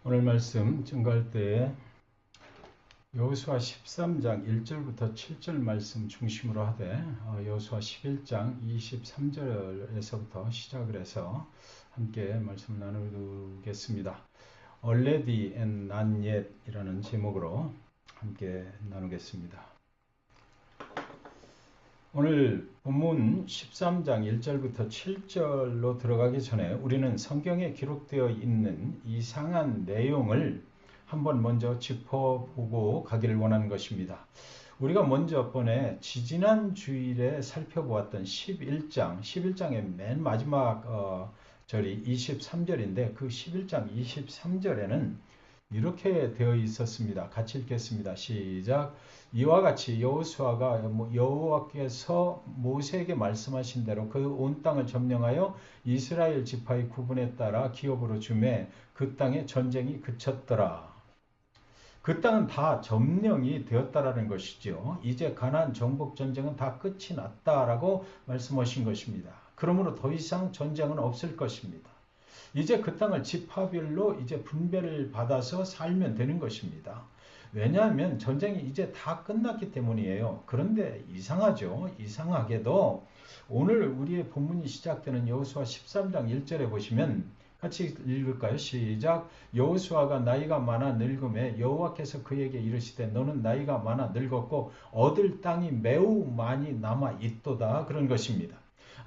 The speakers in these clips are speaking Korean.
오늘 말씀 증거할 때에 여호수아 13장 1절부터 7절 말씀 중심으로 하되 여호수아 11장 23절에서부터 시작을 해서 함께 말씀을 나누겠습니다. Already and not yet 이라는 제목으로 함께 나누겠습니다. 오늘 본문 13장 1절부터 7절로 들어가기 전에 우리는 성경에 기록되어 있는 이상한 내용을 한번 먼저 짚어보고 가기를 원하는 것입니다. 우리가 먼저 번에 지지난 주일에 살펴보았던 11장의 맨 마지막 절이 23절인데 그 11장 23절에는 이렇게 되어 있었습니다. 같이 읽겠습니다. 시작. 이와 같이 여호수아가 여호와께서 모세에게 말씀하신 대로 그 온 땅을 점령하여 이스라엘 지파의 구분에 따라 기업으로 주매 그 땅에 전쟁이 그쳤더라. 그 땅은 다 점령이 되었다라는 것이죠. 이제 가나안 정복 전쟁은 다 끝이 났다라고 말씀하신 것입니다. 그러므로 더 이상 전쟁은 없을 것입니다. 이제 그 땅을 지파별로 이제 분배를 받아서 살면 되는 것입니다. 왜냐하면 전쟁이 이제 다 끝났기 때문이에요. 그런데 이상하죠. 이상하게도 오늘 우리의 본문이 시작되는 여호수아 13장 1절에 보시면 같이 읽을까요? 시작. 여호수아가 나이가 많아 늙음에 여호와께서 그에게 이르시되 너는 나이가 많아 늙었고 얻을 땅이 매우 많이 남아 있도다. 그런 것입니다.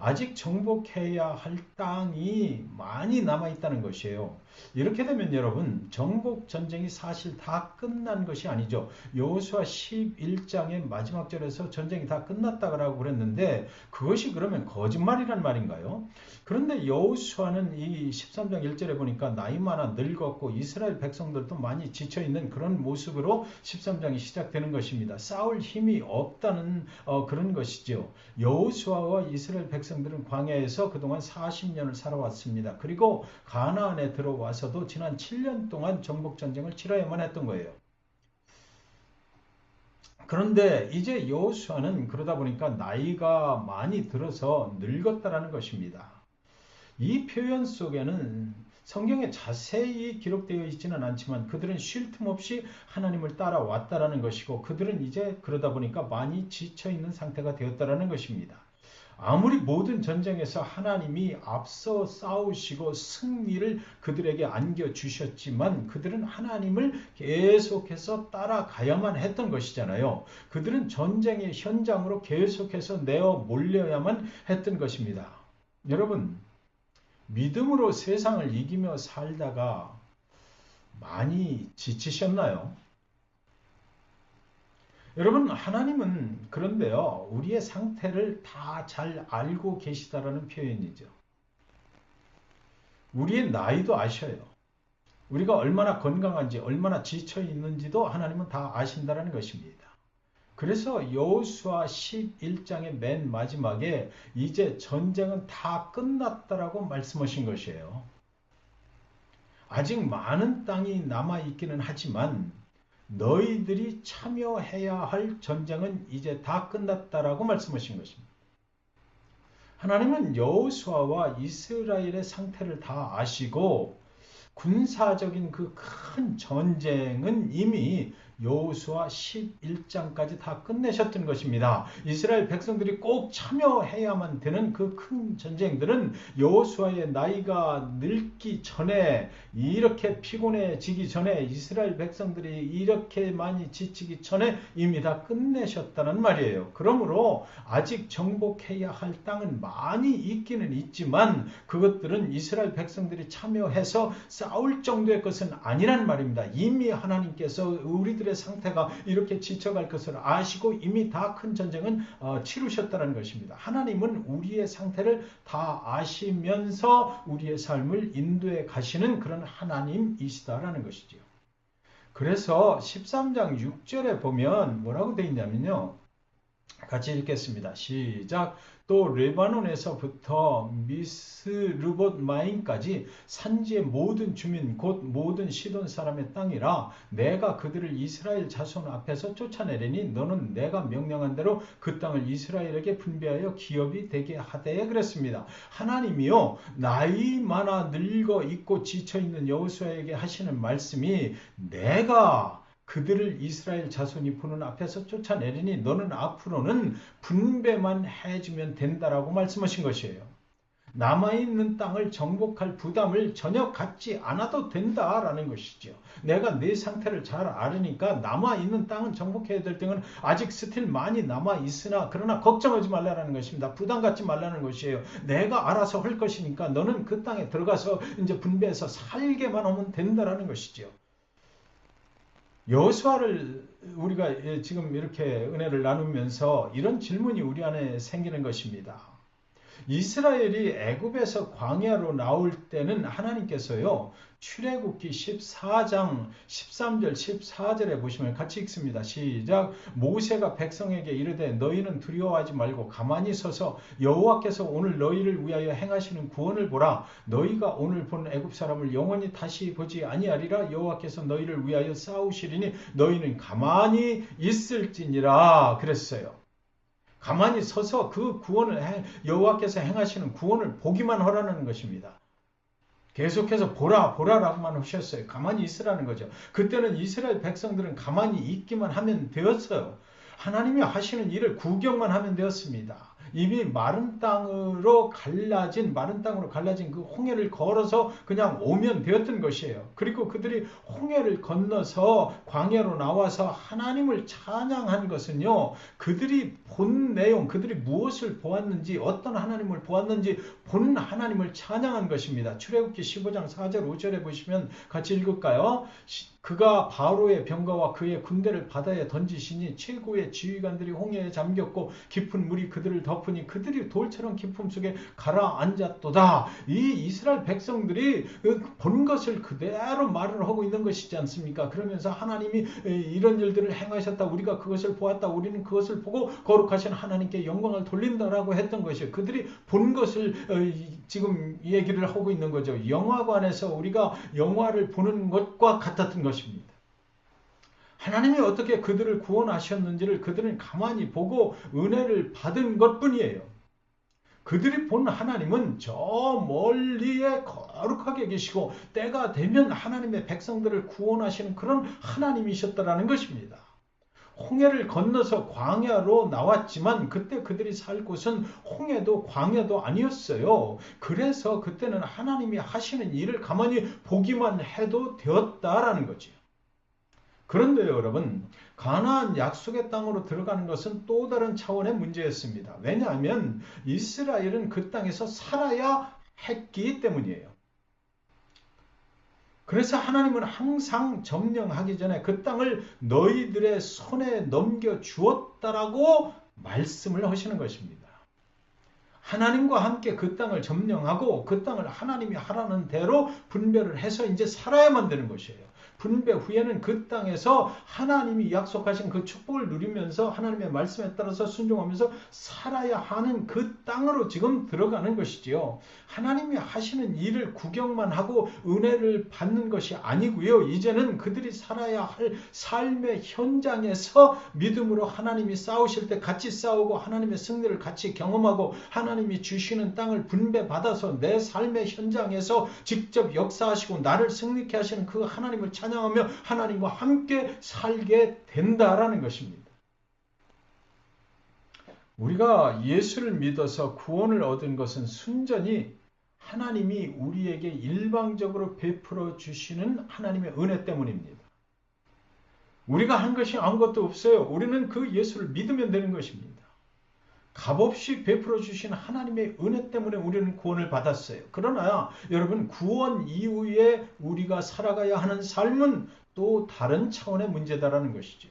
아직 정복해야 할 땅이 많이 남아있다는 것이에요. 이렇게 되면 여러분 정복 전쟁이 사실 다 끝난 것이 아니죠. 여호수아 11장의 마지막 절에서 전쟁이 다 끝났다고 그랬는데 그것이 그러면 거짓말이란 말인가요? 그런데 여호수아는 이 13장 1절에 보니까 나이 많아 늙었고 이스라엘 백성들도 많이 지쳐있는 그런 모습으로 13장이 시작되는 것입니다. 싸울 힘이 없다는 그런 것이죠. 여호수아와 이스라엘 백성들은 광야에서 그동안 40년을 살아왔습니다. 그리고 가나안에 들어와서도 지난 7년 동안 정복전쟁을 치러야만 했던 거예요. 그런데 이제 여호수아는 그러다 보니까 나이가 많이 들어서 늙었다라는 것입니다. 이 표현 속에는 성경에 자세히 기록되어 있지는 않지만 그들은 쉴 틈 없이 하나님을 따라왔다라는 것이고 그들은 이제 그러다 보니까 많이 지쳐있는 상태가 되었다라는 것입니다. 아무리 모든 전쟁에서 하나님이 앞서 싸우시고 승리를 그들에게 안겨주셨지만 그들은 하나님을 계속해서 따라가야만 했던 것이잖아요. 그들은 전쟁의 현장으로 계속해서 내어 몰려야만 했던 것입니다. 여러분, 믿음으로 세상을 이기며 살다가 많이 지치셨나요? 여러분, 하나님은 그런데요, 우리의 상태를 다 잘 알고 계시다라는 표현이죠. 우리의 나이도 아셔요. 우리가 얼마나 건강한지, 얼마나 지쳐 있는지도 하나님은 다 아신다라는 것입니다. 그래서 여호수아 11장의 맨 마지막에 이제 전쟁은 다 끝났다라고 말씀하신 것이에요. 아직 많은 땅이 남아있기는 하지만 너희들이 참여해야 할 전쟁은 이제 다 끝났다라고 말씀하신 것입니다. 하나님은 여호수아와 이스라엘의 상태를 다 아시고 군사적인 그 큰 전쟁은 이미 여호수아 11장까지 다 끝내셨던 것입니다. 이스라엘 백성들이 꼭 참여해야만 되는 그 큰 전쟁들은 여호수아의 나이가 늙기 전에 이렇게 피곤해지기 전에 이스라엘 백성들이 이렇게 많이 지치기 전에 이미 다 끝내셨다는 말이에요. 그러므로 아직 정복해야 할 땅은 많이 있기는 있지만 그것들은 이스라엘 백성들이 참여해서 싸울 정도의 것은 아니란 말입니다. 이미 하나님께서 우리들의 상태가 이렇게 지쳐갈 것을 아시고 이미 다 큰 전쟁은 치르셨다는 것입니다. 하나님은 우리의 상태를 다 아시면서 우리의 삶을 인도해 가시는 그런 하나님이시다라는 것이죠. 그래서 13장 6절에 보면 뭐라고 되어 있냐면요. 같이 읽겠습니다. 시작. 또 레바논에서부터 미스르봇마임까지 산지의 모든 주민 곧 모든 시돈 사람의 땅이라 내가 그들을 이스라엘 자손 앞에서 쫓아내리니 너는 내가 명령한 대로 그 땅을 이스라엘에게 분배하여 기업이 되게 하되 그랬습니다. 하나님이요 나이 많아 늙어 있고 지쳐있는 여호수아에게 하시는 말씀이 내가 그들을 이스라엘 자손이 보는 앞에서 쫓아내리니 너는 앞으로는 분배만 해주면 된다라고 말씀하신 것이에요. 남아있는 땅을 정복할 부담을 전혀 갖지 않아도 된다라는 것이죠. 내가 내 상태를 잘 알으니까 남아있는 땅은 정복해야 될 땅은 아직 스틸 많이 남아있으나 그러나 걱정하지 말라는 것입니다. 부담 갖지 말라는 것이에요. 내가 알아서 할 것이니까 너는 그 땅에 들어가서 이제 분배해서 살게만 하면 된다라는 것이죠. 여호수아를 우리가 지금 이렇게 은혜를 나누면서 이런 질문이 우리 안에 생기는 것입니다. 이스라엘이 애굽에서 광야로 나올 때는 하나님께서요. 출애굽기 14장 13절 14절에 보시면 같이 읽습니다. 시작. 모세가 백성에게 이르되 너희는 두려워하지 말고 가만히 서서 여호와께서 오늘 너희를 위하여 행하시는 구원을 보라. 너희가 오늘 본 애굽 사람을 영원히 다시 보지 아니하리라. 여호와께서 너희를 위하여 싸우시리니 너희는 가만히 있을지니라 그랬어요. 가만히 서서 그 구원을 여호와께서 행하시는 구원을 보기만 하라는 것입니다. 계속해서 보라라고만 하셨어요. 가만히 있으라는 거죠. 그때는 이스라엘 백성들은 가만히 있기만 하면 되었어요. 하나님이 하시는 일을 구경만 하면 되었습니다. 이미 마른 땅으로 갈라진 그 홍해를 걸어서 그냥 오면 되었던 것이에요. 그리고 그들이 홍해를 건너서 광야로 나와서 하나님을 찬양한 것은요. 그들이 본 내용, 그들이 무엇을 보았는지, 어떤 하나님을 보았는지 본 하나님을 찬양한 것입니다. 출애굽기 15장 4절 5절에 보시면 같이 읽을까요? 그가 바로의 병거와 그의 군대를 바다에 던지시니 최고의 지휘관들이 홍해에 잠겼고 깊은 물이 그들을 덮으니 그들이 돌처럼 깊음 속에 가라앉았도다. 이 이스라엘 백성들이 본 것을 그대로 말을 하고 있는 것이지 않습니까? 그러면서 하나님이 이런 일들을 행하셨다. 우리가 그것을 보았다. 우리는 그것을 보고 거룩하신 하나님께 영광을 돌린다라고 했던 것이에요. 그들이 본 것을 지금 얘기를 하고 있는 거죠. 영화관에서 우리가 영화를 보는 것과 같았던 것입니다. 하나님이 어떻게 그들을 구원하셨는지를 그들은 가만히 보고 은혜를 받은 것뿐이에요. 그들이 본 하나님은 저 멀리에 거룩하게 계시고 때가 되면 하나님의 백성들을 구원하시는 그런 하나님이셨다라는 것입니다. 홍해를 건너서 광야로 나왔지만 그때 그들이 살 곳은 홍해도 광야도 아니었어요. 그래서 그때는 하나님이 하시는 일을 가만히 보기만 해도 되었다라는 거죠. 그런데 여러분, 가나안 약속의 땅으로 들어가는 것은 또 다른 차원의 문제였습니다. 왜냐하면 이스라엘은 그 땅에서 살아야 했기 때문이에요. 그래서 하나님은 항상 점령하기 전에 그 땅을 너희들의 손에 넘겨 주었다라고 말씀을 하시는 것입니다. 하나님과 함께 그 땅을 점령하고 그 땅을 하나님이 하라는 대로 분배를 해서 이제 살아야만 되는 것이에요. 분배 후에는 그 땅에서 하나님이 약속하신 그 축복을 누리면서 하나님의 말씀에 따라서 순종하면서 살아야 하는 그 땅으로 지금 들어가는 것이지요. 하나님이 하시는 일을 구경만 하고 은혜를 받는 것이 아니고요. 이제는 그들이 살아야 할 삶의 현장에서 믿음으로 하나님이 싸우실 때 같이 싸우고 하나님의 승리를 같이 경험하고 하나님이 주시는 땅을 분배받아서 내 삶의 현장에서 직접 역사하시고 나를 승리케 하시는 그 하나님을 찬양하며 하나님과 함께 살게 된다라는 것입니다. 우리가 예수를 믿어서 구원을 얻은 것은 순전히 하나님이 우리에게 일방적으로 베풀어 주시는 하나님의 은혜 때문입니다. 우리가 한 것이 아무것도 없어요. 우리는 그 예수를 믿으면 되는 것입니다. 값없이 베풀어 주신 하나님의 은혜 때문에 우리는 구원을 받았어요. 그러나 여러분, 구원 이후에 우리가 살아가야 하는 삶은 또 다른 차원의 문제다라는 것이죠.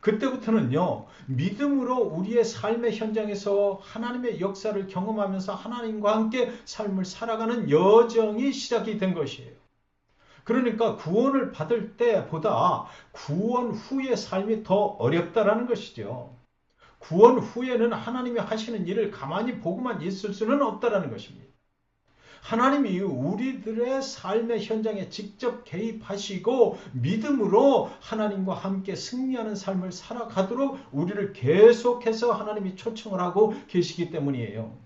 그때부터는요, 믿음으로 우리의 삶의 현장에서 하나님의 역사를 경험하면서 하나님과 함께 삶을 살아가는 여정이 시작이 된 것이에요. 그러니까 구원을 받을 때보다 구원 후의 삶이 더 어렵다라는 것이죠. 구원 후에는 하나님이 하시는 일을 가만히 보고만 있을 수는 없다라는 것입니다. 하나님이 우리들의 삶의 현장에 직접 개입하시고 믿음으로 하나님과 함께 승리하는 삶을 살아가도록 우리를 계속해서 하나님이 초청을 하고 계시기 때문이에요.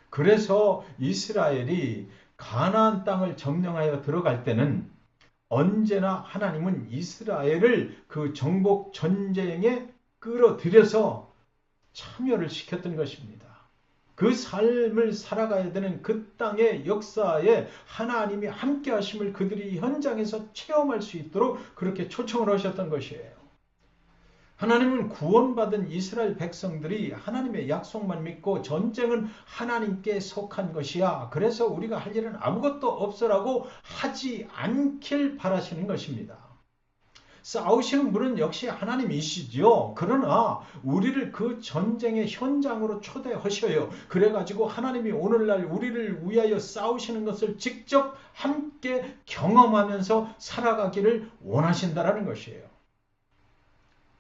그래서 이스라엘이 가나안 땅을 점령하여 들어갈 때는 언제나 하나님은 이스라엘을 그 정복 전쟁에 끌어들여서 참여를 시켰던 것입니다. 그 삶을 살아가야 되는 그 땅의 역사에 하나님이 함께 하심을 그들이 현장에서 체험할 수 있도록 그렇게 초청을 하셨던 것이에요. 하나님은 구원받은 이스라엘 백성들이 하나님의 약속만 믿고 전쟁은 하나님께 속한 것이야. 그래서 우리가 할 일은 아무것도 없어라고 하지 않길 바라시는 것입니다. 싸우시는 분은 역시 하나님이시지요. 그러나 우리를 그 전쟁의 현장으로 초대하셔요. 그래가지고 하나님이 오늘날 우리를 위하여 싸우시는 것을 직접 함께 경험하면서 살아가기를 원하신다라는 것이에요.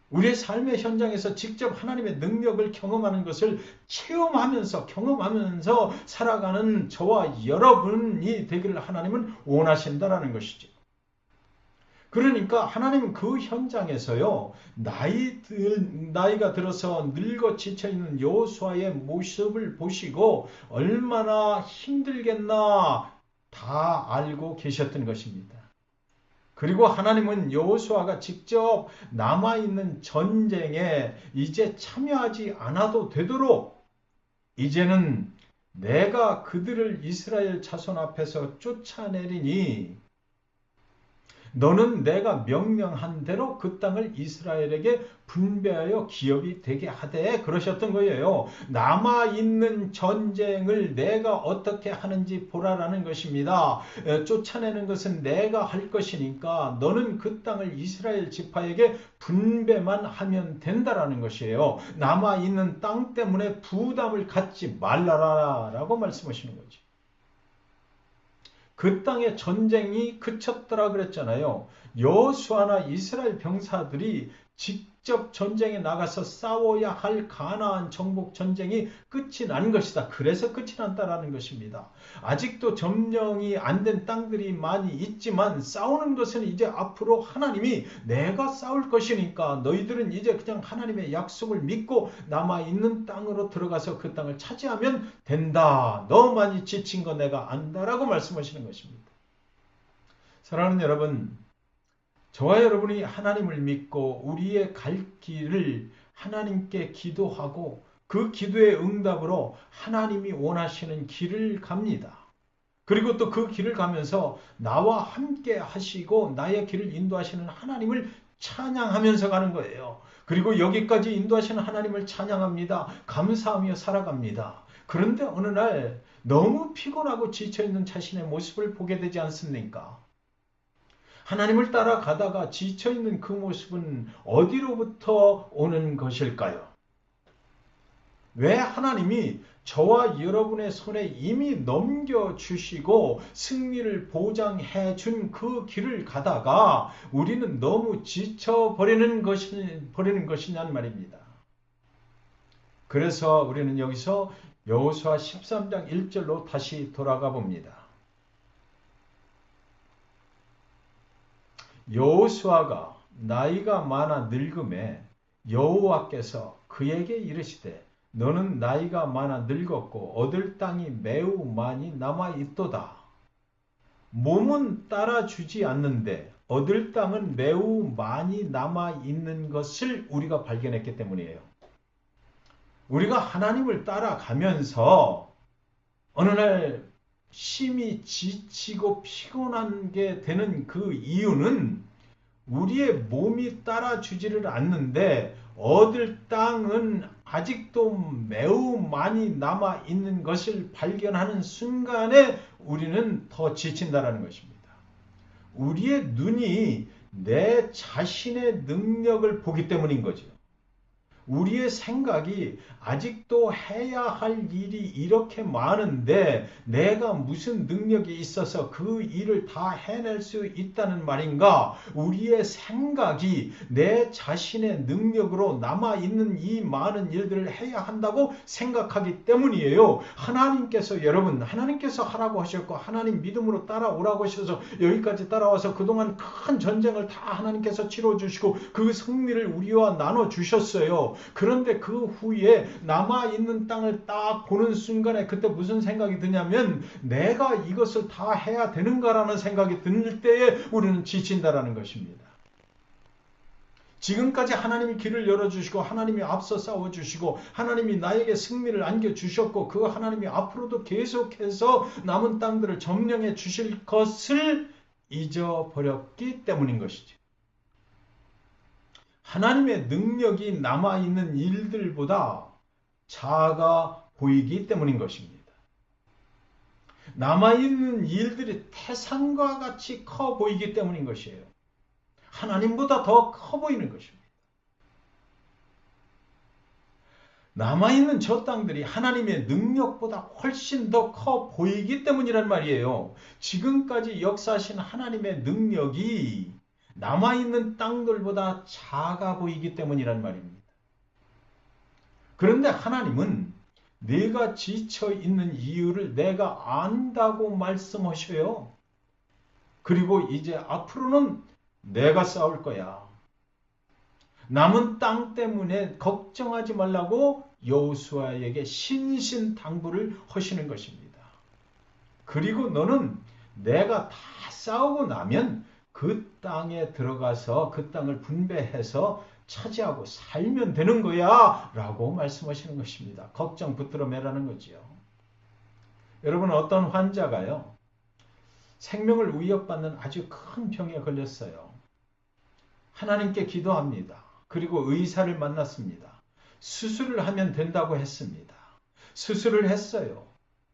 우리의 삶의 현장에서 직접 하나님의 능력을 경험하는 것을 체험하면서 경험하면서 살아가는 저와 여러분이 되기를 하나님은 원하신다라는 것이죠. 그러니까 하나님은 그 현장에서요, 나이가 들어서 늙어 지쳐있는 여호수아의 모습을 보시고 얼마나 힘들겠나 다 알고 계셨던 것입니다. 그리고 하나님은 여호수아가 직접 남아있는 전쟁에 이제 참여하지 않아도 되도록 이제는 내가 그들을 이스라엘 자손 앞에서 쫓아내리니 너는 내가 명령한 대로 그 땅을 이스라엘에게 분배하여 기업이 되게 하되 그러셨던 거예요. 남아있는 전쟁을 내가 어떻게 하는지 보라라는 것입니다. 쫓아내는 것은 내가 할 것이니까 너는 그 땅을 이스라엘 지파에게 분배만 하면 된다라는 것이에요. 남아있는 땅 때문에 부담을 갖지 말라라고 말씀하시는 거죠. 그 땅의 전쟁이 그쳤더라 그랬잖아요. 여호수아나 이스라엘 병사들이 직접 전쟁에 나가서 싸워야 할 가나안 정복 전쟁이 끝이 난 것이다. 그래서 끝이 난다라는 것입니다. 아직도 점령이 안 된 땅들이 많이 있지만 싸우는 것은 이제 앞으로 하나님이 내가 싸울 것이니까 너희들은 이제 그냥 하나님의 약속을 믿고 남아있는 땅으로 들어가서 그 땅을 차지하면 된다. 너 많이 지친 거 내가 안다라고 말씀하시는 것입니다. 사랑하는 여러분, 저와 여러분이 하나님을 믿고 우리의 갈 길을 하나님께 기도하고 그 기도의 응답으로 하나님이 원하시는 길을 갑니다. 그리고 또 그 길을 가면서 나와 함께 하시고 나의 길을 인도하시는 하나님을 찬양하면서 가는 거예요. 그리고 여기까지 인도하시는 하나님을 찬양합니다. 감사하며 살아갑니다. 그런데 어느 날 너무 피곤하고 지쳐있는 자신의 모습을 보게 되지 않습니까? 하나님을 따라가다가 지쳐있는 그 모습은 어디로부터 오는 것일까요? 왜 하나님이 저와 여러분의 손에 이미 넘겨주시고 승리를 보장해 준 그 길을 가다가 우리는 너무 지쳐버리는 것이냐는 말입니다. 그래서 우리는 여기서 여호수아 13장 1절로 다시 돌아가 봅니다. 여호수아가 나이가 많아 늙음에 여호와께서 그에게 이르시되 너는 나이가 많아 늙었고 얻을 땅이 매우 많이 남아 있도다. 몸은 따라주지 않는데 얻을 땅은 매우 많이 남아 있는 것을 우리가 발견했기 때문이에요. 우리가 하나님을 따라가면서 어느 날 심히 지치고 피곤한 게 되는 그 이유는 우리의 몸이 따라주지를 않는데 얻을 땅은 아직도 매우 많이 남아 있는 것을 발견하는 순간에 우리는 더 지친다라는 것입니다. 우리의 눈이 내 자신의 능력을 보기 때문인 거죠. 우리의 생각이 아직도 해야 할 일이 이렇게 많은데 내가 무슨 능력이 있어서 그 일을 다 해낼 수 있다는 말인가? 우리의 생각이 내 자신의 능력으로 남아있는 이 많은 일들을 해야 한다고 생각하기 때문이에요. 하나님께서 하라고 하셨고 하나님 믿음으로 따라오라고 하셔서 여기까지 따라와서 그동안 큰 전쟁을 다 하나님께서 치러주시고 그 승리를 우리와 나눠주셨어요. 그런데 그 후에 남아있는 땅을 딱 보는 순간에 그때 무슨 생각이 드냐면 내가 이것을 다 해야 되는가라는 생각이 들 때에 우리는 지친다라는 것입니다. 지금까지 하나님이 길을 열어주시고 하나님이 앞서 싸워주시고 하나님이 나에게 승리를 안겨주셨고 그 하나님이 앞으로도 계속해서 남은 땅들을 점령해 주실 것을 잊어버렸기 때문인 것이죠. 하나님의 능력이 남아있는 일들보다 작아 보이기 때문인 것입니다. 남아있는 일들이 태산과 같이 커 보이기 때문인 것이에요. 하나님보다 더 커 보이는 것입니다. 남아있는 저 땅들이 하나님의 능력보다 훨씬 더 커 보이기 때문이란 말이에요. 지금까지 역사하신 하나님의 능력이 남아있는 땅들보다 작아 보이기 때문이란 말입니다. 그런데 하나님은 내가 지쳐있는 이유를 내가 안다고 말씀하셔요. 그리고 이제 앞으로는 내가 싸울 거야. 남은 땅 때문에 걱정하지 말라고 여호수아에게 신신당부를 하시는 것입니다. 그리고 너는 내가 다 싸우고 나면 그 땅에 들어가서 그 땅을 분배해서 차지하고 살면 되는 거야 라고 말씀하시는 것입니다. 걱정 붙들어 매라는 거지요. 여러분 어떤 환자가요. 생명을 위협받는 아주 큰 병에 걸렸어요. 하나님께 기도합니다. 그리고 의사를 만났습니다. 수술을 하면 된다고 했습니다. 수술을 했어요.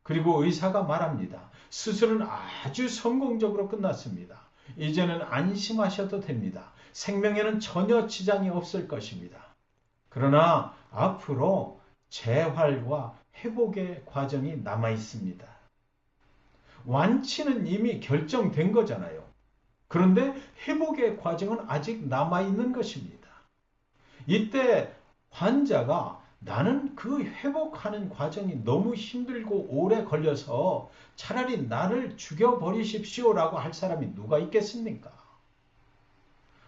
그리고 의사가 말합니다. 수술은 아주 성공적으로 끝났습니다. 이제는 안심하셔도 됩니다. 생명에는 전혀 지장이 없을 것입니다. 그러나 앞으로 재활과 회복의 과정이 남아 있습니다. 완치는 이미 결정된 거잖아요. 그런데 회복의 과정은 아직 남아있는 것입니다. 이때 환자가 나는 그 회복하는 과정이 너무 힘들고 오래 걸려서 차라리 나를 죽여버리십시오라고 할 사람이 누가 있겠습니까?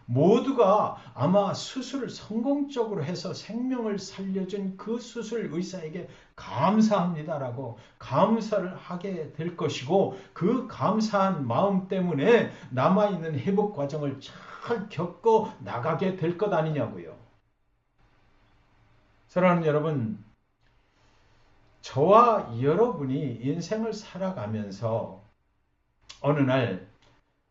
모두가 아마 수술을 성공적으로 해서 생명을 살려준 그 수술 의사에게 감사합니다라고 감사를 하게 될 것이고 그 감사한 마음 때문에 남아있는 회복 과정을 잘 겪어 나가게 될 것 아니냐고요. 사랑하는 여러분, 저와 여러분이 인생을 살아가면서 어느 날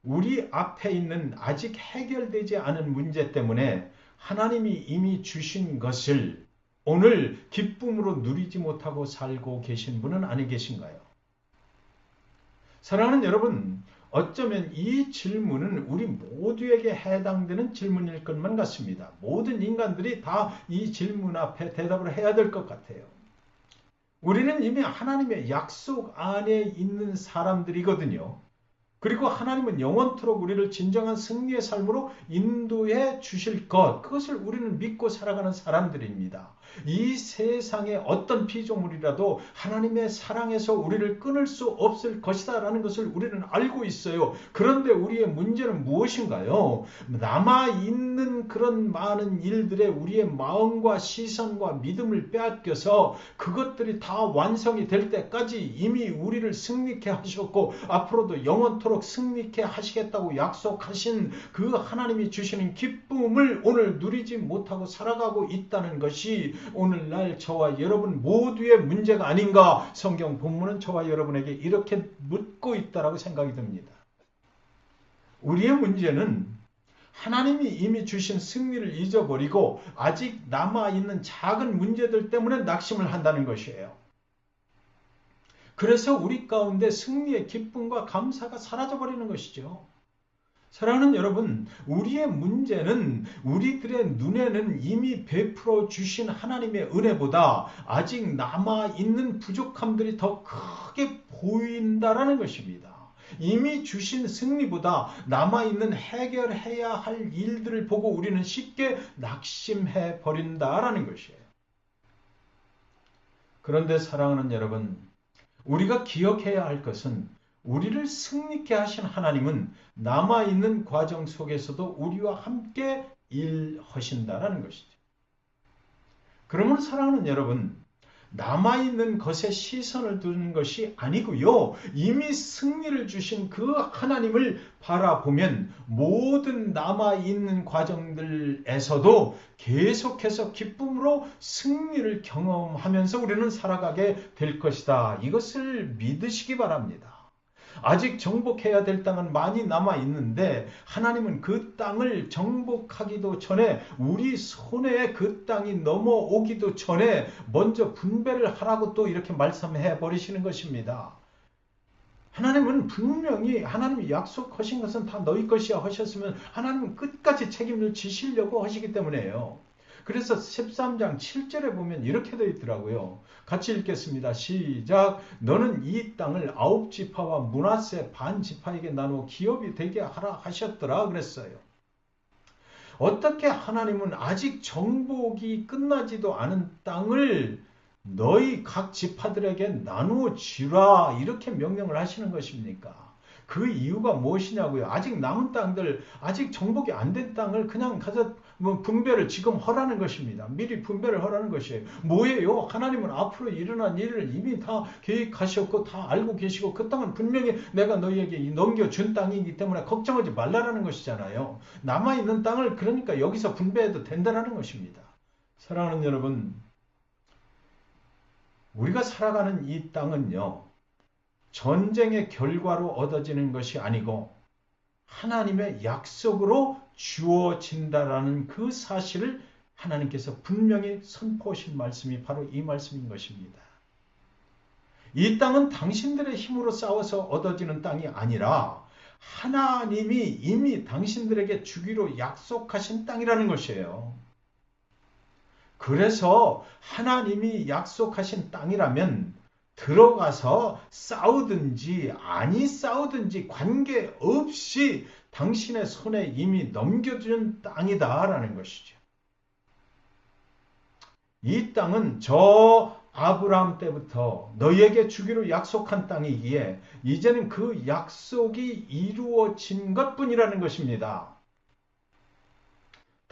우리 앞에 있는 아직 해결되지 않은 문제 때문에 하나님이 이미 주신 것을 오늘 기쁨으로 누리지 못하고 살고 계신 분은 아니 계신가요? 사랑하는 여러분, 어쩌면 이 질문은 우리 모두에게 해당되는 질문일 것만 같습니다. 모든 인간들이 다 이 질문 앞에 대답을 해야 될 것 같아요. 우리는 이미 하나님의 약속 안에 있는 사람들이거든요. 그리고 하나님은 영원토록 우리를 진정한 승리의 삶으로 인도해 주실 것, 그것을 우리는 믿고 살아가는 사람들입니다. 이 세상의 어떤 피조물이라도 하나님의 사랑에서 우리를 끊을 수 없을 것이다 라는 것을 우리는 알고 있어요. 그런데 우리의 문제는 무엇인가요? 남아있는 그런 많은 일들에 우리의 마음과 시선과 믿음을 빼앗겨서 그것들이 다 완성이 될 때까지 이미 우리를 승리케 하셨고 앞으로도 영원토록 승리케 하시겠다고 약속하신 그 하나님이 주시는 기쁨을 오늘 누리지 못하고 살아가고 있다는 것이 오늘날 저와 여러분 모두의 문제가 아닌가. 성경 본문은 저와 여러분에게 이렇게 묻고 있다라고 생각이 듭니다. 우리의 문제는 하나님이 이미 주신 승리를 잊어버리고 아직 남아있는 작은 문제들 때문에 낙심을 한다는 것이에요. 그래서 우리 가운데 승리의 기쁨과 감사가 사라져버리는 것이죠. 사랑하는 여러분, 우리의 문제는 우리들의 눈에는 이미 베풀어 주신 하나님의 은혜보다 아직 남아있는 부족함들이 더 크게 보인다라는 것입니다. 이미 주신 승리보다 남아있는 해결해야 할 일들을 보고 우리는 쉽게 낙심해 버린다라는 것이에요. 그런데 사랑하는 여러분, 우리가 기억해야 할 것은 우리를 승리케 하신 하나님은 남아있는 과정 속에서도 우리와 함께 일하신다라는 것이죠. 그러면 사랑하는 여러분, 남아있는 것에 시선을 두는 것이 아니고요. 이미 승리를 주신 그 하나님을 바라보면 모든 남아있는 과정들에서도 계속해서 기쁨으로 승리를 경험하면서 우리는 살아가게 될 것이다. 이것을 믿으시기 바랍니다. 아직 정복해야 될 땅은 많이 남아 있는데 하나님은 그 땅을 정복하기도 전에 우리 손에 그 땅이 넘어오기도 전에 먼저 분배를 하라고 또 이렇게 말씀해 버리시는 것입니다. 하나님은 분명히 하나님이 약속하신 것은 다 너희 것이야 하셨으면 하나님은 끝까지 책임을 지시려고 하시기 때문에요. 그래서 13장 7절에 보면 이렇게 되어 있더라고요. 같이 읽겠습니다. 시작. 너는 이 땅을 9지파와 므낫세 반지파에게 나누어 기업이 되게 하라 하셨더라 그랬어요. 어떻게 하나님은 아직 정복이 끝나지도 않은 땅을 너희 각 지파들에게 나누어 주라 이렇게 명령을 하시는 것입니까? 그 이유가 무엇이냐고요? 아직 남은 땅들, 아직 정복이 안 된 땅을 그냥 가서 분배를 지금 하라는 것입니다. 미리 분배를 하라는 것이에요. 뭐예요? 하나님은 앞으로 일어난 일을 이미 다 계획하셨고 다 알고 계시고 그 땅은 분명히 내가 너희에게 넘겨준 땅이기 때문에 걱정하지 말라라는 것이잖아요. 남아있는 땅을 그러니까 여기서 분배해도 된다는 것입니다. 사랑하는 여러분, 우리가 살아가는 이 땅은요. 전쟁의 결과로 얻어지는 것이 아니고 하나님의 약속으로 주어진다라는 그 사실을 하나님께서 분명히 선포하신 말씀이 바로 이 말씀인 것입니다. 이 땅은 당신들의 힘으로 싸워서 얻어지는 땅이 아니라 하나님이 이미 당신들에게 주기로 약속하신 땅이라는 것이에요. 그래서 하나님이 약속하신 땅이라면 들어가서 싸우든지 아니 싸우든지 관계없이 당신의 손에 이미 넘겨준 땅이다라는 것이죠. 이 땅은 저 아브라함 때부터 너희에게 주기로 약속한 땅이기에 이제는 그 약속이 이루어진 것뿐이라는 것입니다.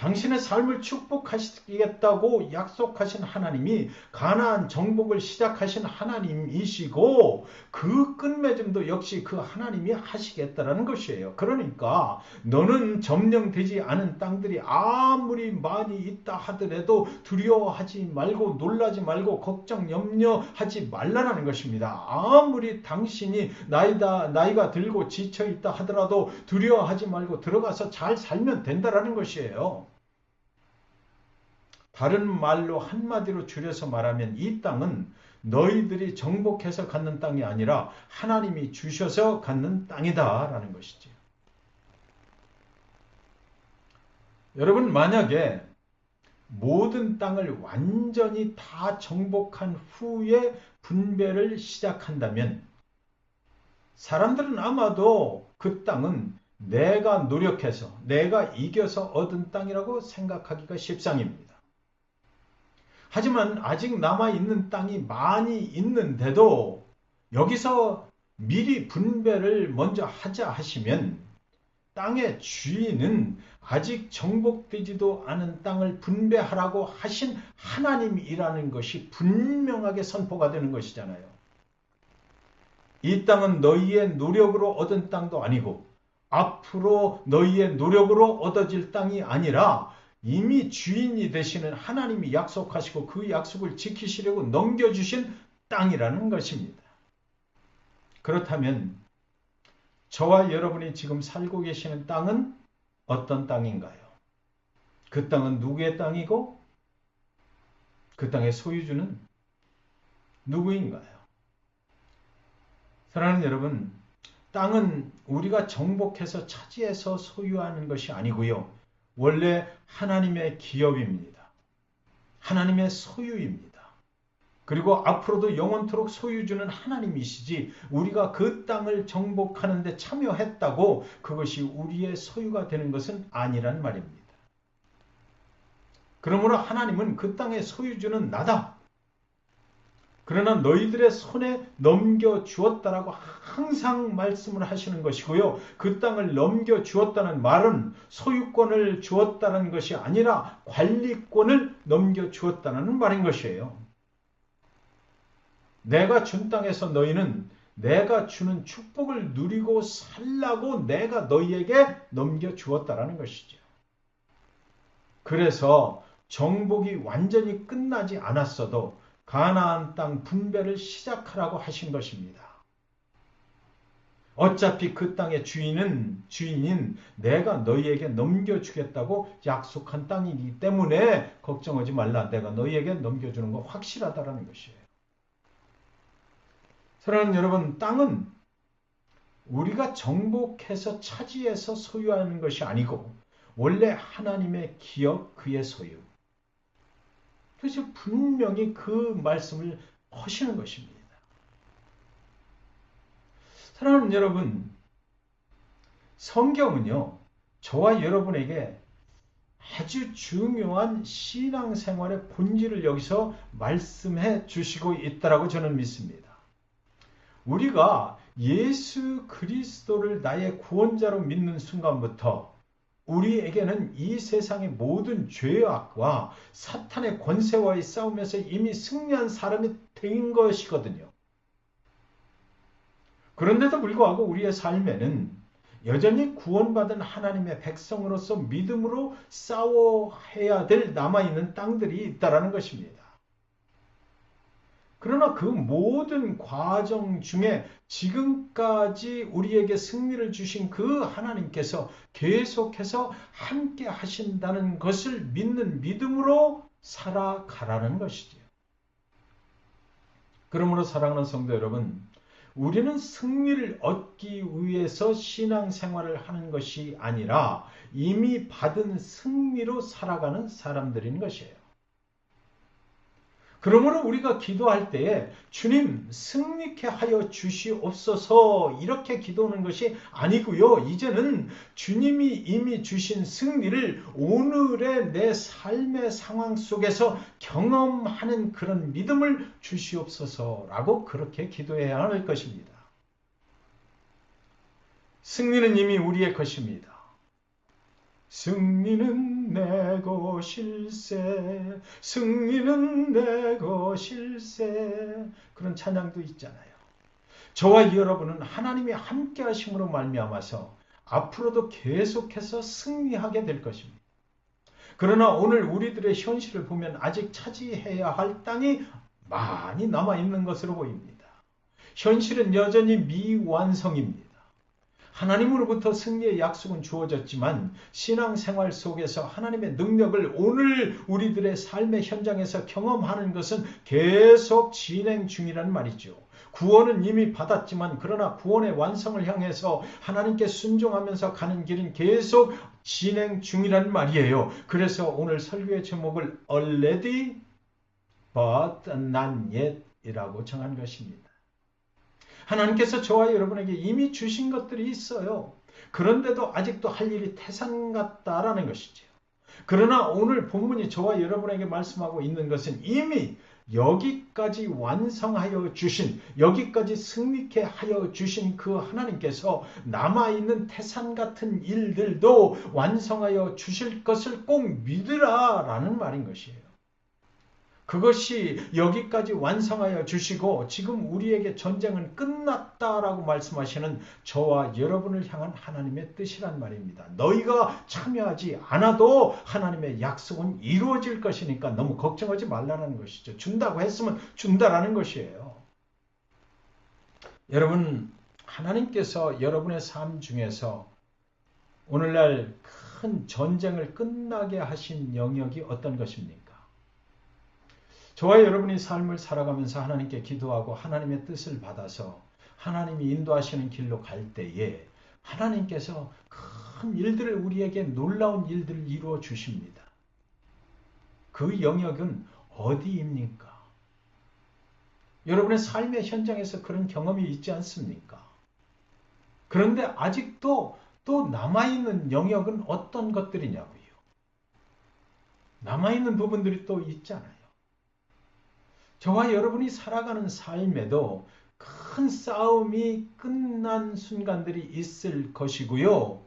당신의 삶을 축복하시겠다고 약속하신 하나님이 가나안 정복을 시작하신 하나님이시고 그 끝맺음도 역시 그 하나님이 하시겠다라는 것이에요. 그러니까 너는 점령되지 않은 땅들이 아무리 많이 있다 하더라도 두려워하지 말고 놀라지 말고 걱정 염려하지 말라는 것입니다. 아무리 당신이 나이가 들고 지쳐 있다 하더라도 두려워하지 말고 들어가서 잘 살면 된다라는 것이에요. 다른 말로 한마디로 줄여서 말하면 이 땅은 너희들이 정복해서 갖는 땅이 아니라 하나님이 주셔서 갖는 땅이다라는 것이죠. 여러분 만약에 모든 땅을 완전히 다 정복한 후에 분배를 시작한다면 사람들은 아마도 그 땅은 내가 노력해서 내가 이겨서 얻은 땅이라고 생각하기가 십상입니다. 하지만 아직 남아있는 땅이 많이 있는데도 여기서 미리 분배를 먼저 하자 하시면 땅의 주인은 아직 정복되지도 않은 땅을 분배하라고 하신 하나님이라는 것이 분명하게 선포가 되는 것이잖아요. 이 땅은 너희의 노력으로 얻은 땅도 아니고 앞으로 너희의 노력으로 얻어질 땅이 아니라 이미 주인이 되시는 하나님이 약속하시고 그 약속을 지키시려고 넘겨주신 땅이라는 것입니다. 그렇다면 저와 여러분이 지금 살고 계시는 땅은 어떤 땅인가요? 그 땅은 누구의 땅이고 그 땅의 소유주는 누구인가요? 사랑하는 여러분, 땅은 우리가 정복해서 차지해서 소유하는 것이 아니고요. 원래 하나님의 기업입니다. 하나님의 소유입니다. 그리고 앞으로도 영원토록 소유주는 하나님이시지 우리가 그 땅을 정복하는 데 참여했다고 그것이 우리의 소유가 되는 것은 아니란 말입니다. 그러므로 하나님은 그 땅의 소유주는 나다. 그러나 너희들의 손에 넘겨주었다라고 항상 말씀을 하시는 것이고요. 그 땅을 넘겨주었다는 말은 소유권을 주었다는 것이 아니라 관리권을 넘겨주었다는 말인 것이에요. 내가 준 땅에서 너희는 내가 주는 축복을 누리고 살라고 내가 너희에게 넘겨주었다라는 것이죠. 그래서 정복이 완전히 끝나지 않았어도 가나안 땅 분배를 시작하라고 하신 것입니다. 어차피 그 땅의 주인인 내가 너희에게 넘겨주겠다고 약속한 땅이기 때문에 걱정하지 말라. 내가 너희에게 넘겨주는 거 확실하다라는 것이에요. 사랑하는 여러분, 땅은 우리가 정복해서 차지해서 소유하는 것이 아니고 원래 하나님의 기업, 그의 소유. 그래서 분명히 그 말씀을 하시는 것입니다. 사랑하는 여러분, 성경은요, 저와 여러분에게 아주 중요한 신앙생활의 본질을 여기서 말씀해 주시고 있다고 저는 믿습니다. 우리가 예수 그리스도를 나의 구원자로 믿는 순간부터 우리에게는 이 세상의 모든 죄악과 사탄의 권세와의 싸움에서 이미 승리한 사람이 된 것이거든요. 그런데도 불구하고 우리의 삶에는 여전히 구원받은 하나님의 백성으로서 믿음으로 싸워야 될 남아있는 땅들이 있다는 것입니다. 그러나 그 모든 과정 중에 지금까지 우리에게 승리를 주신 그 하나님께서 계속해서 함께 하신다는 것을 믿는 믿음으로 살아가라는 것이지요. 그러므로 사랑하는 성도 여러분, 우리는 승리를 얻기 위해서 신앙생활을 하는 것이 아니라 이미 받은 승리로 살아가는 사람들인 것이에요. 그러므로 우리가 기도할 때에 주님 승리케 하여 주시옵소서 이렇게 기도하는 것이 아니고요. 이제는 주님이 이미 주신 승리를 오늘의 내 삶의 상황 속에서 경험하는 그런 믿음을 주시옵소서라고 그렇게 기도해야 할 것입니다. 승리는 이미 우리의 것입니다. 승리는 내 것일세, 승리는 내 것일세. 그런 찬양도 있잖아요. 저와 여러분은 하나님이 함께 하심으로 말미암아서 앞으로도 계속해서 승리하게 될 것입니다. 그러나 오늘 우리들의 현실을 보면 아직 차지해야 할 땅이 많이 남아있는 것으로 보입니다. 현실은 여전히 미완성입니다. 하나님으로부터 승리의 약속은 주어졌지만 신앙생활 속에서 하나님의 능력을 오늘 우리들의 삶의 현장에서 경험하는 것은 계속 진행 중이란 말이죠. 구원은 이미 받았지만 그러나 구원의 완성을 향해서 하나님께 순종하면서 가는 길은 계속 진행 중이란 말이에요. 그래서 오늘 설교의 제목을 already but not yet 이라고 정한 것입니다. 하나님께서 저와 여러분에게 이미 주신 것들이 있어요. 그런데도 아직도 할 일이 태산 같다라는 것이죠. 그러나 오늘 본문이 저와 여러분에게 말씀하고 있는 것은 이미 여기까지 완성하여 주신, 여기까지 승리케 하여 주신 그 하나님께서 남아있는 태산 같은 일들도 완성하여 주실 것을 꼭 믿으라라는 말인 것이에요. 그것이 여기까지 완성하여 주시고 지금 우리에게 전쟁은 끝났다라고 말씀하시는 저와 여러분을 향한 하나님의 뜻이란 말입니다. 너희가 참여하지 않아도 하나님의 약속은 이루어질 것이니까 너무 걱정하지 말라는 것이죠. 준다고 했으면 준다라는 것이에요. 여러분, 하나님께서 여러분의 삶 중에서 오늘날 큰 전쟁을 끝나게 하신 영역이 어떤 것입니까? 저와 여러분이 삶을 살아가면서 하나님께 기도하고 하나님의 뜻을 받아서 하나님이 인도하시는 길로 갈 때에 하나님께서 큰 일들을 우리에게 놀라운 일들을 이루어 주십니다. 그 영역은 어디입니까? 여러분의 삶의 현장에서 그런 경험이 있지 않습니까? 그런데 아직도 또 남아있는 영역은 어떤 것들이냐고요. 남아있는 부분들이 또 있잖아요. 저와 여러분이 살아가는 삶에도 큰 싸움이 끝난 순간들이 있을 것이고요.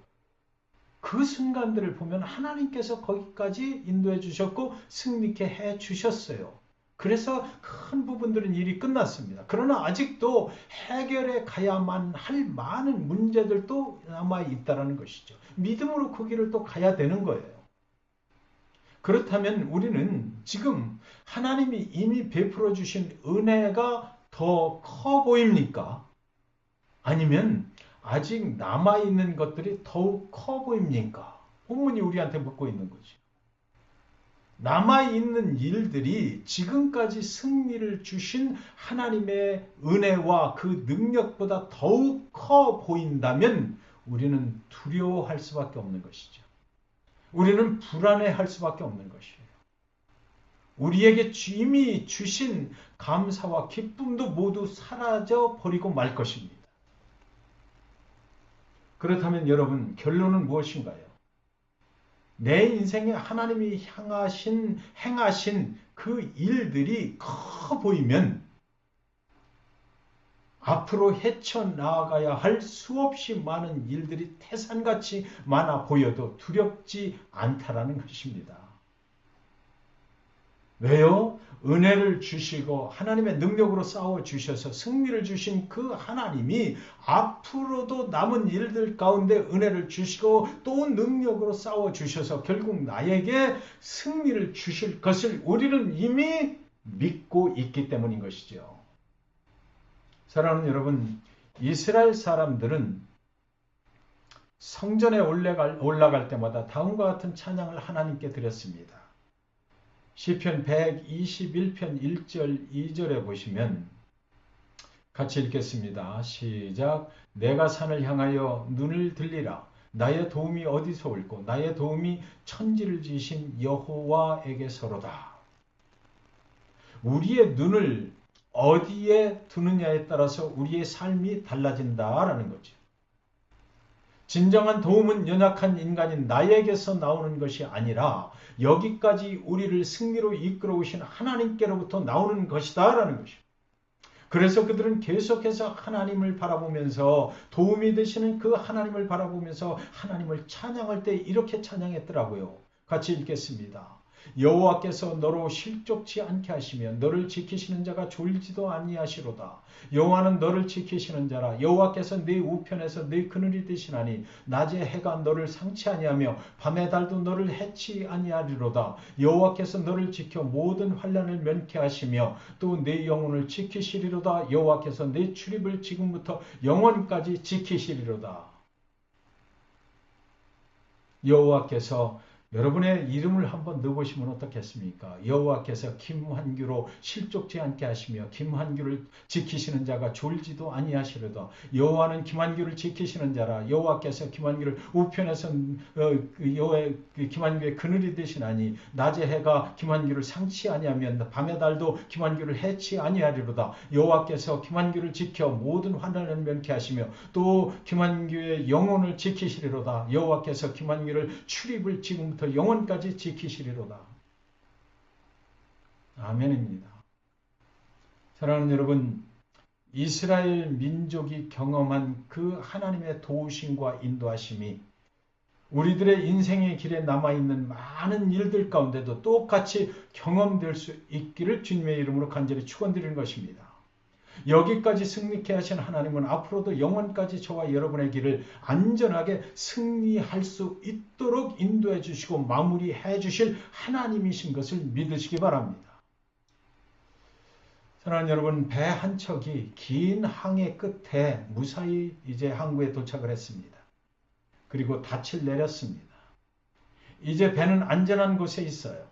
그 순간들을 보면 하나님께서 거기까지 인도해 주셨고 승리케 해 주셨어요. 그래서 큰 부분들은 일이 끝났습니다. 그러나 아직도 해결해 가야만 할 많은 문제들도 남아 있다는 것이죠. 믿음으로 그 길을 또 가야 되는 거예요. 그렇다면 우리는 지금 하나님이 이미 베풀어 주신 은혜가 더 커 보입니까? 아니면 아직 남아있는 것들이 더욱 커 보입니까? 본문이 우리한테 묻고 있는 거죠. 남아있는 일들이 지금까지 승리를 주신 하나님의 은혜와 그 능력보다 더욱 커 보인다면 우리는 두려워할 수밖에 없는 것이죠. 우리는 불안해할 수밖에 없는 것이에요. 우리에게 이미 주신 감사와 기쁨도 모두 사라져 버리고 말 것입니다. 그렇다면 여러분, 결론은 무엇인가요? 내 인생에 하나님이 행하신 그 일들이 커 보이면 앞으로 헤쳐나가야 할 수없이 많은 일들이 태산같이 많아 보여도 두렵지 않다라는 것입니다. 왜요? 은혜를 주시고 하나님의 능력으로 싸워주셔서 승리를 주신 그 하나님이 앞으로도 남은 일들 가운데 은혜를 주시고 또 능력으로 싸워주셔서 결국 나에게 승리를 주실 것을 우리는 이미 믿고 있기 때문인 것이죠. 사랑하는 여러분, 이스라엘 사람들은 성전에 올라갈 때마다 다음과 같은 찬양을 하나님께 드렸습니다. 시편 121편 1절 2절에 보시면 같이 읽겠습니다. 시작. 내가 산을 향하여 눈을 들리라. 나의 도움이 어디서 올고 나의 도움이 천지를 지으신 여호와에게서로다. 우리의 눈을 어디에 두느냐에 따라서 우리의 삶이 달라진다라는 거죠. 진정한 도움은 연약한 인간인 나에게서 나오는 것이 아니라 여기까지 우리를 승리로 이끌어 오신 하나님께로부터 나오는 것이다 라는 것이죠. 그래서 그들은 계속해서 하나님을 바라보면서 도움이 되시는 그 하나님을 바라보면서 하나님을 찬양할 때 이렇게 찬양했더라고요. 같이 읽겠습니다. 여호와께서 너로 실족치 않게 하시며 너를 지키시는 자가 졸지도 아니하시로다. 여호와는 너를 지키시는 자라. 여호와께서 네 우편에서 네 그늘이 되시나니 낮에 해가 너를 상치 아니하며 밤의 달도 너를 해치 아니하리로다. 여호와께서 너를 지켜 모든 환난을 면케 하시며 또 네 영혼을 지키시리로다. 여호와께서 네 출입을 지금부터 영원까지 지키시리로다. 여호와께서 여러분의 이름을 한번 넣어보시면 어떻겠습니까? 여호와께서 김환규로 실족지 않게 하시며 김환규를 지키시는 자가 졸지도 아니하시려다. 여호와는 김환규를 지키시는 자라. 여호와께서 김환규를 우편에서 김환규의 그늘이 되시나니 낮의 해가 김환규를 상치 아니하면 밤의 달도 김환규를 해치 아니하리로다. 여호와께서 김환규를 지켜 모든 환난을 면케 하시며 또 김환규의 영혼을 지키시리로다. 여호와께서 김환규를 출입을 지금부터 영원까지 지키시리로다. 아멘입니다. 사랑하는 여러분, 이스라엘 민족이 경험한 그 하나님의 도우심과 인도하심이 우리들의 인생의 길에 남아있는 많은 일들 가운데도 똑같이 경험될 수 있기를 주님의 이름으로 간절히 축원드리는 것입니다. 여기까지 승리케 하신 하나님은 앞으로도 영원까지 저와 여러분의 길을 안전하게 승리할 수 있도록 인도해 주시고 마무리해 주실 하나님이신 것을 믿으시기 바랍니다. 사랑하는 여러분, 배 한 척이 긴 항해 끝에 무사히 이제 항구에 도착을 했습니다. 그리고 닻을 내렸습니다. 이제 배는 안전한 곳에 있어요.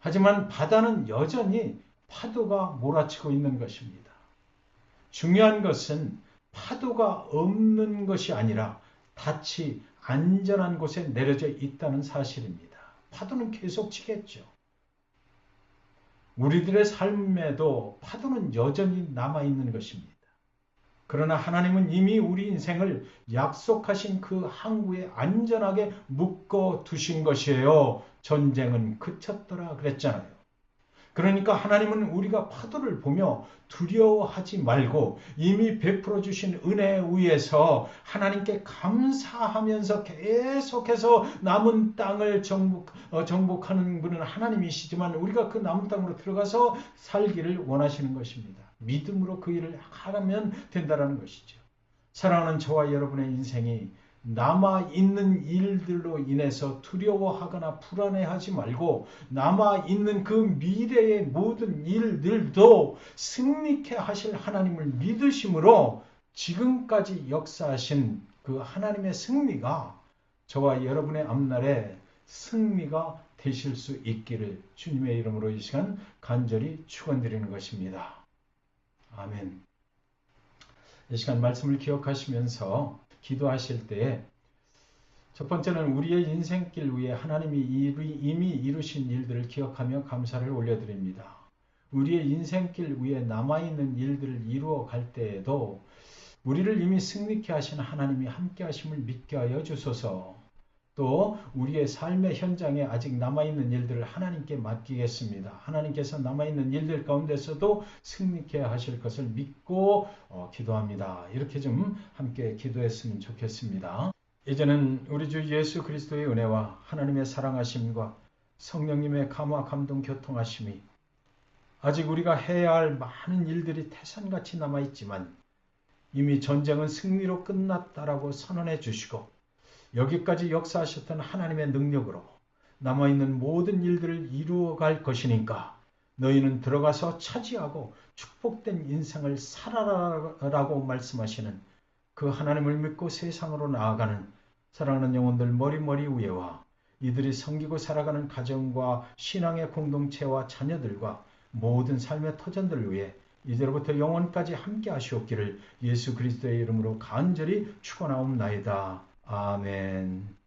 하지만 바다는 여전히 파도가 몰아치고 있는 것입니다. 중요한 것은 파도가 없는 것이 아니라 닻이 안전한 곳에 내려져 있다는 사실입니다. 파도는 계속 치겠죠. 우리들의 삶에도 파도는 여전히 남아있는 것입니다. 그러나 하나님은 이미 우리 인생을 약속하신 그 항구에 안전하게 묶어 두신 것이에요. 전쟁은 그쳤더라 그랬잖아요. 그러니까 하나님은 우리가 파도를 보며 두려워하지 말고 이미 베풀어 주신 은혜 위에서 하나님께 감사하면서 계속해서 남은 땅을 정복하는 분은 하나님이시지만 우리가 그 남은 땅으로 들어가서 살기를 원하시는 것입니다. 믿음으로 그 일을 하면 된다는 것이죠. 사랑하는 저와 여러분의 인생이 남아있는 일들로 인해서 두려워하거나 불안해하지 말고 남아있는 그 미래의 모든 일들도 승리케 하실 하나님을 믿으심으로 지금까지 역사하신 그 하나님의 승리가 저와 여러분의 앞날에 승리가 되실 수 있기를 주님의 이름으로 이 시간 간절히 축원드리는 것입니다. 아멘. 이 시간 말씀을 기억하시면서 기도하실 때에 첫 번째는 우리의 인생길 위에 하나님이 이미 이루신 일들을 기억하며 감사를 올려드립니다. 우리의 인생길 위에 남아있는 일들을 이루어 갈 때에도 우리를 이미 승리케 하신 하나님이 함께 하심을 믿게 하여 주소서. 또 우리의 삶의 현장에 아직 남아있는 일들을 하나님께 맡기겠습니다. 하나님께서 남아있는 일들 가운데서도 승리케 하실 것을 믿고 기도합니다. 이렇게 좀 함께 기도했으면 좋겠습니다. 이제는 우리 주 예수 그리스도의 은혜와 하나님의 사랑하심과 성령님의 감화 감동 교통하심이 아직 우리가 해야 할 많은 일들이 태산같이 남아있지만 이미 전쟁은 승리로 끝났다라고 선언해 주시고 여기까지 역사하셨던 하나님의 능력으로 남아있는 모든 일들을 이루어갈 것이니까 너희는 들어가서 차지하고 축복된 인생을 살아라라고 말씀하시는 그 하나님을 믿고 세상으로 나아가는 사랑하는 영혼들 머리 위에와 이들이 섬기고 살아가는 가정과 신앙의 공동체와 자녀들과 모든 삶의 터전들을 위해 이제로부터 영원까지 함께 하시옵기를 예수 그리스도의 이름으로 간절히 축원하옵나이다. 아멘.